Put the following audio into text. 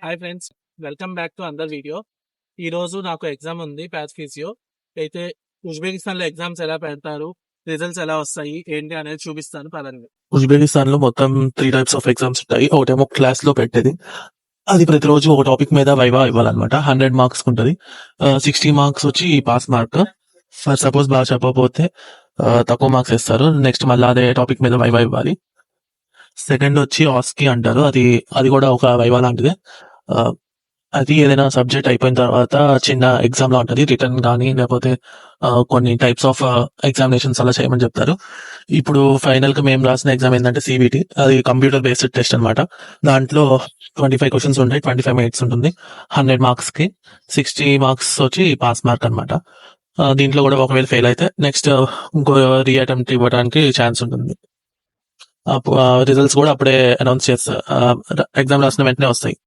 Hi friends, welcome back to another video. ఈ రోజు నాకు ఎగ్జామ్ ఉంది, ప్యాథ్ ఫిజియో. అయితే ఉజ్బెకిస్తాన్ లో ఎగ్జామ్స్ ఎలా పెడతారు, రిజల్ట్స్ ఎలా వస్తాయి ఏంటి అనేది చూపిస్తాను పదండి. ఉజ్బెకిస్తాన్ లో మొత్తం 3 టైప్స్ ఆఫ్ ఎగ్జామ్స్ ఉంటాయి. ఒకటేమో క్లాస్ లో పెట్టేది, అది ప్రతిరోజు ఒక టాపిక్ మీద వైవా ఇవ్వాలన్నమాట. 100 మార్క్స్ ఉంటుంది. 60 మార్క్స్ వచ్చి పాస్ మార్క్. ఫర్ సపోజ్ బాగా చెప్పకపోతే తక్కువ మార్క్స్ ఇస్తారు. నెక్స్ట్ మళ్ళీ అదే టాపిక్ మీద వైవా ఇవ్వాలి. సెకండ్ వచ్చి ఆస్కీ అంటారు. అది కూడా ఒక వైవా లాంటిదే. అది ఏదైనా సబ్జెక్ట్ అయిపోయిన తర్వాత చిన్న ఎగ్జామ్ లా ఉంటుంది. రిటర్న్ కానీ లేకపోతే కొన్ని టైప్స్ ఆఫ్ ఎగ్జామినేషన్స్ అలా చేయమని చెప్తారు. ఇప్పుడు ఫైనల్ గా మేము రాసిన ఎగ్జామ్ ఏంటంటే సిబిటి. అది కంప్యూటర్ బేస్డ్ టెస్ట్ అనమాట. దాంట్లో 25 క్వశ్చన్స్ ఉంటాయి, 25 మినిట్స్ ఉంటుంది. 100 మార్క్స్ కి 60 మార్క్స్ వచ్చి పాస్ మార్క్ అనమాట. దీంట్లో కూడా ఒకవేళ ఫెయిల్ అయితే నెక్స్ట్ ఇంకో రీ అటెంప్ట్ ఇవ్వడానికి ఛాన్స్ ఉంటుంది. రిజల్ట్స్ కూడా అప్పుడే అనౌన్స్ చేస్తారు. ఎగ్జామ్ రాసిన వెంటనే వస్తాయి.